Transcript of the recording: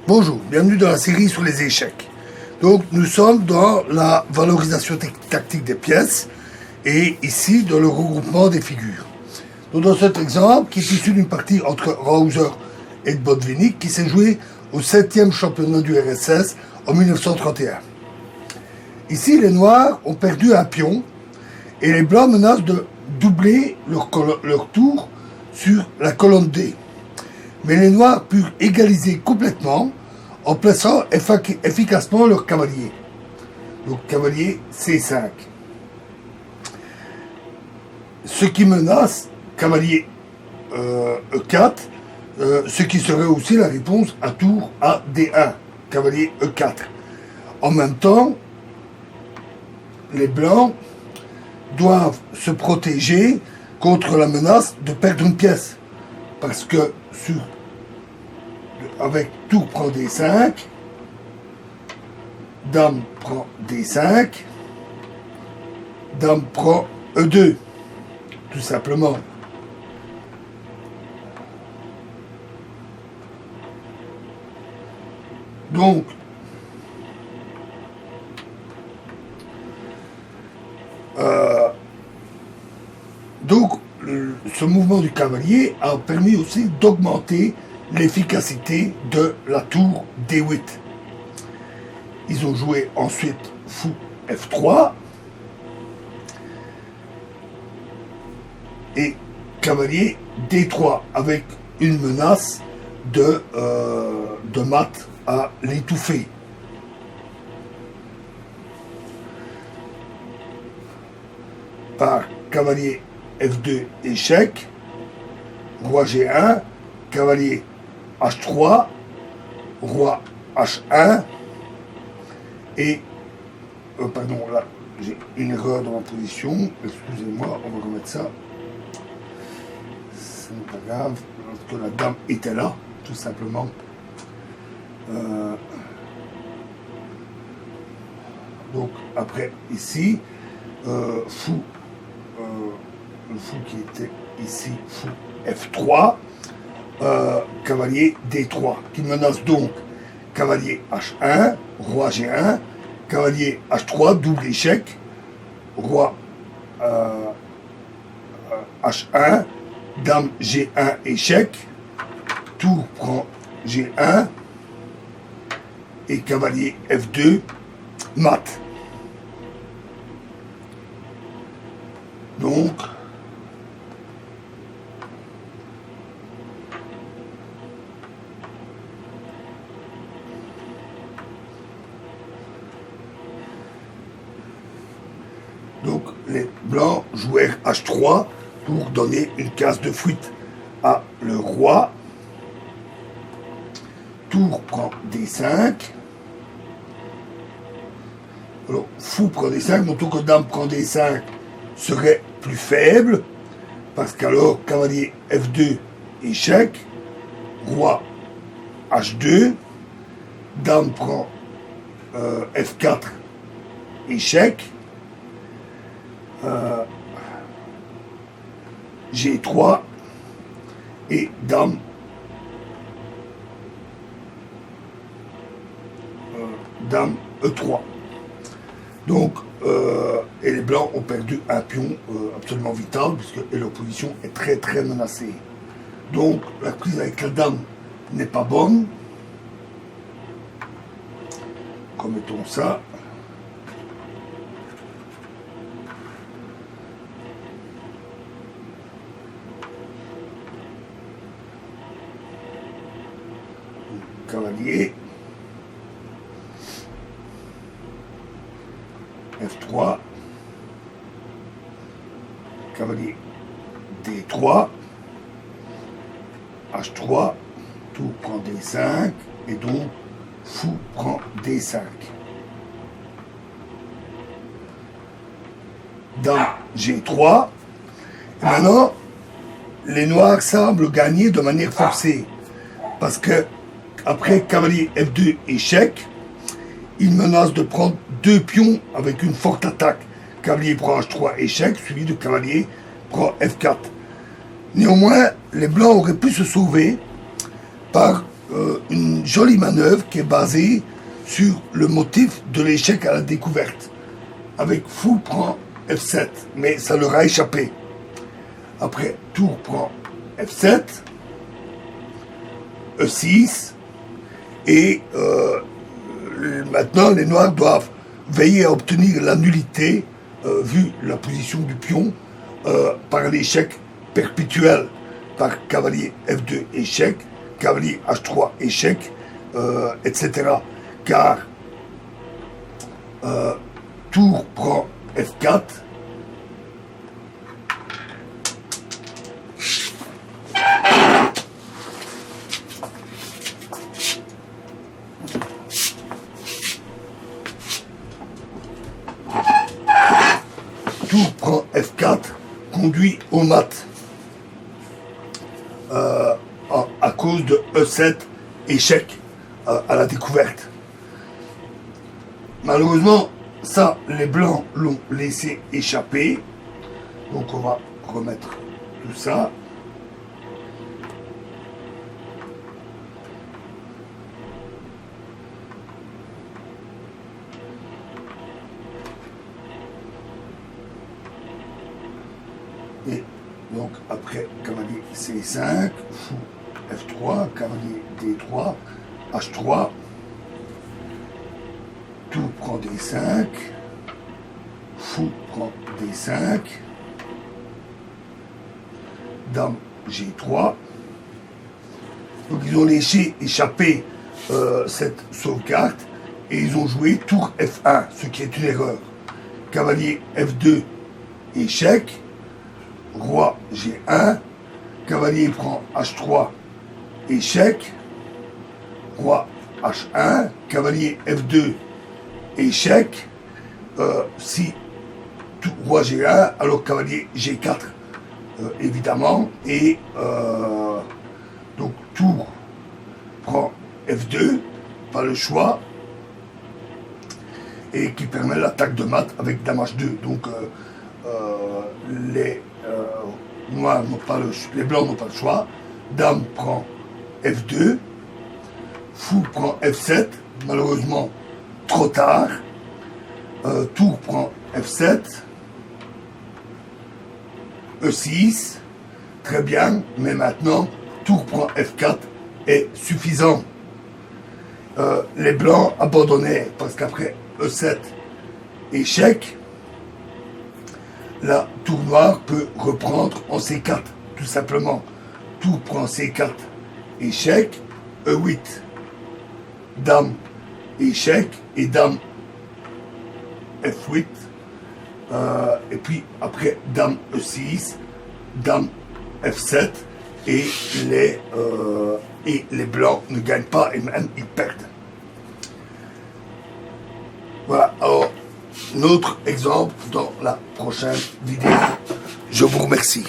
Bonjour, bienvenue dans la série sur les échecs. Donc nous sommes dans la valorisation tactique des pièces et ici dans le regroupement des figures. Donc dans cet exemple, qui est issu d'une partie entre Rauser et Botvinnik, qui s'est joué au 7e championnat du RSS en 1931. Ici, les Noirs ont perdu un pion et les Blancs menacent de doubler leur tour sur la colonne D. Mais les Noirs purent égaliser complètement en plaçant efficacement leur cavalier. Donc cavalier C5. Ce qui menace cavalier E4, ce qui serait aussi la réponse à tour à D1, cavalier E4. En même temps, les Blancs doivent se protéger contre la menace de perdre une pièce. Parce que avec tour prend D5, dame prend D5, dame prend E2, tout simplement. Donc, ce mouvement du cavalier a permis aussi d'augmenter l'efficacité de la tour D8. Ils ont joué ensuite fou F3 et cavalier D3 avec une menace de mat à l'étouffer. Par cavalier F2 échec, roi G1, cavalier H3, roi H1 et pardon, là j'ai une erreur dans ma position, excusez-moi, on va remettre ça, ce n'est pas grave, parce que la dame était là, tout simplement. Donc après ici, fou, le fou qui était ici, fou F3, cavalier D3, qui menace donc cavalier H1, roi G1, cavalier H3, double échec, roi H1, dame G1 échec, tour prend G1 et cavalier F2 mat. Donc les Blancs jouèrent H3 pour donner une case de fuite à le roi. Tour prend D5. Alors, fou prend D5, donc que dame prend D5 serait plus faible, parce qu'alors cavalier F2 échec, roi H2, dame prend F4 échec, G3 et dame E3. Donc, et les Blancs ont perdu un pion absolument vital, puisque leur position est très très menacée. Donc, la prise avec la dame n'est pas bonne. Commettons ça. Cavalier F3, cavalier D3, H3, tour prend D5 et donc fou prend D5. Dame G3. Et maintenant, les Noirs semblent gagner de manière forcée parce que après cavalier F2 échec, ils menacent de prendre 2 pions avec une forte attaque. Cavalier prend H3 échec, suivi de cavalier prend F4. Néanmoins, les Blancs auraient pu se sauver par une jolie manœuvre qui est basée sur le motif de l'échec à la découverte. Avec fou prend F7, mais ça leur a échappé. Après, tour prend F7, E6, et maintenant les noirs doivent veiller à obtenir la nullité, vu la position du pion, par l'échec perpétuel, par cavalier F2 échec, cavalier H3 échec, etc. Car tour prend F4, tour prend F4 conduit au mat à cause de E7 échec à la découverte. Malheureusement, ça, les blancs l'ont laissé échapper. Donc on va remettre tout ça. Et donc après cavalier C5, fou F3, cavalier D3, H3, tout prend D5, fou prend D5, dame G3. Donc ils ont laissé échapper cette sauvegarde et ils ont joué tour F1, ce qui est une erreur. Cavalier F2, échec, roi G1, cavalier prend H3, échec, roi H1, cavalier F2, échec, si tout, roi G1, alors cavalier G4, évidemment, et donc tour prend F2, pas le choix, et qui permet l'attaque de mat avec dame H2. Donc les noirs n'ont pas les blancs n'ont pas le choix. Dame prend F2, fou prend F7, malheureusement trop tard. Tour prend F7, E6, très bien, mais maintenant tour prend F4 est suffisant. Les blancs abandonnaient parce qu'après E7 échec, la tour noire peut reprendre en C4, tout simplement. Tour prend C4, échec, E8, dame, échec, et dame F8, et puis après dame E6, dame F7, et les blancs ne gagnent pas, et même ils perdent. Voilà, alors, un autre exemple dans la prochaine vidéo. Je vous remercie.